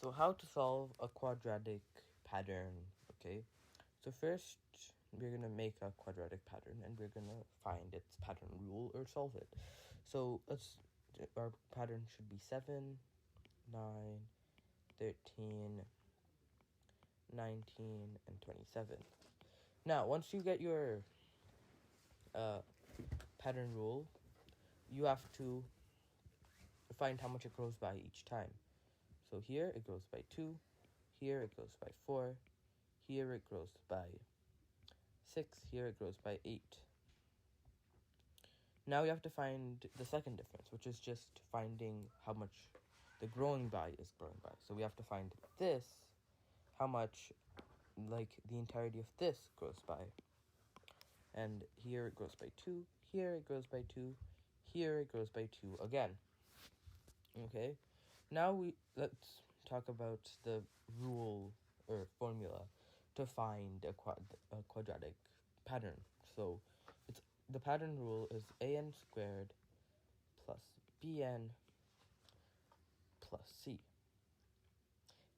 So how to solve a quadratic pattern, okay? So first, we're going to make a quadratic pattern, and we're going to find its pattern rule or solve it. So our pattern should be 7, 9, 13, 19, and 27. Now, once you get your pattern rule, you have to find how much it grows by each time. So here it grows by 2, here it grows by 4, here it grows by 6, here it grows by 8. Now we have to find the second difference, which is just finding how much the growing by is growing by. So we have to find this, how much, like, the entirety of this grows by. And here it grows by 2, here it grows by 2, here it grows by 2 again. Okay, now let's talk about the rule or formula to find a quadratic pattern. So the pattern rule is an squared plus bn plus c.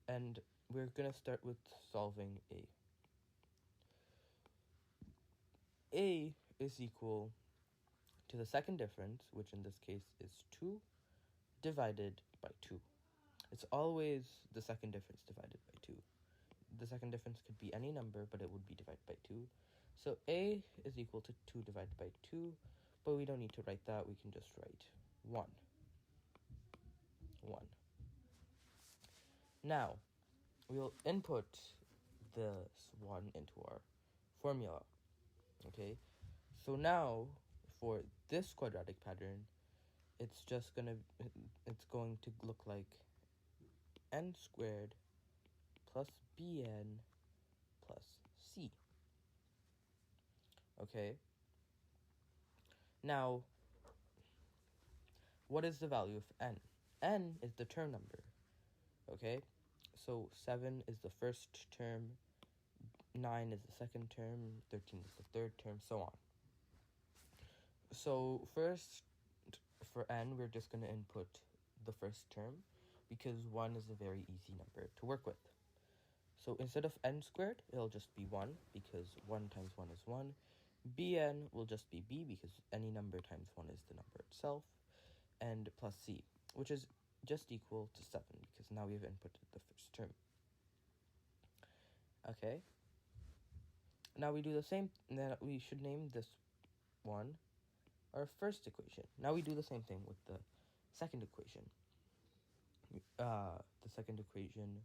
And we're going to start with solving a. A is equal to the second difference, which in this case is 2 divided by 2. It's always the second difference divided by 2. The second difference could be any number, but it would be divided by 2. So A is equal to 2 divided by 2, but we don't need to write that. We can just write 1. 1. Now, we'll input this 1 into our formula. Okay? So now, for this quadratic pattern, it's going to look like n squared plus bn plus c. Okay? Now, what is the value of n? N is the term number. Okay? So 7 is the first term, 9 is the second term, 13 is the third term, so on. So first, for n, we're just going to input the first term, because 1 is a very easy number to work with. So instead of n squared, it'll just be 1, because 1 times 1 is 1. Bn will just be b, because any number times 1 is the number itself. And plus c, which is just equal to 7, because now we've inputted the first term. Okay. Now we do the same, then we should name this one our first equation. Now we do the same thing with the second equation. The second equation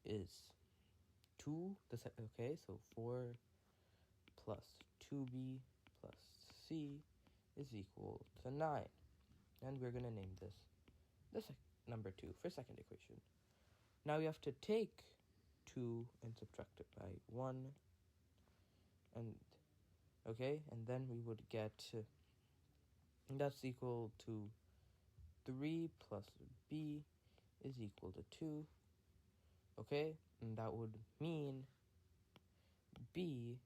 is 2, so 4 plus 2b plus c is equal to 9. And we're going to name this number 2 for second equation. Now we have to take 2 and subtract it by 1. And then we would get, that's equal to 3 plus b is equal to 2. Okay, and that would mean b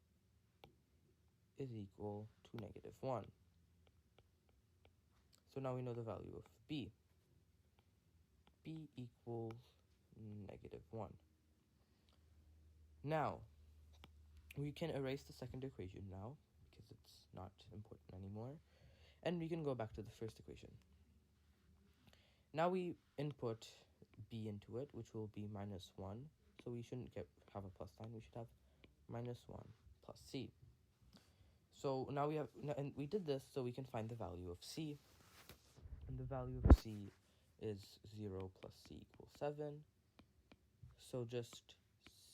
is equal to -1. So now we know the value of b. B equals -1. Now, we can erase the second equation now, because it's not important anymore. And we can go back to the first equation. Now we input b into it, which will be -1. So we shouldn't have a plus sign. We should have -1 plus c. So now we did this so we can find the value of c. And the value of c is 0 plus c equals 7. So just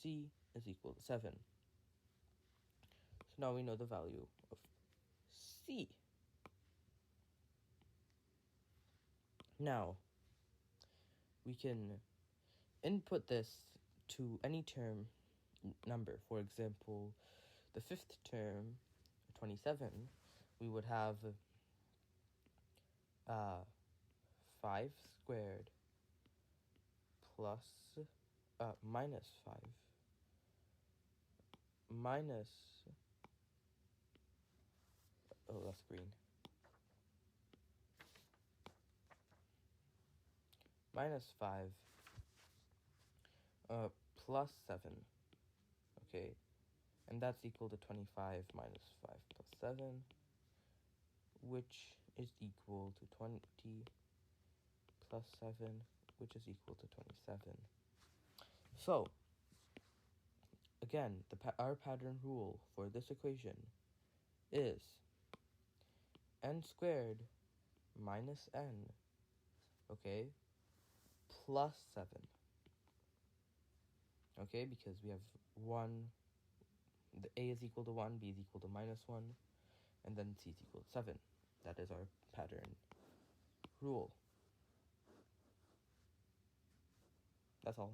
c is equal to 7. So now we know the value of c. Now, we can input this to any term number. For example, the fifth term, 27, we would have 5 squared plus minus 5 minus, that's green, minus 5 plus 7, okay? And that's equal to 25 minus 5 plus 7, which is equal to 20 plus 7, which is equal to 27. So, again, our pattern rule for this equation is n squared minus n, okay, plus 7, okay, because we have 1, the a is equal to 1, b is equal to minus 1, and then c is equal to 7. That is our pattern rule. That's all.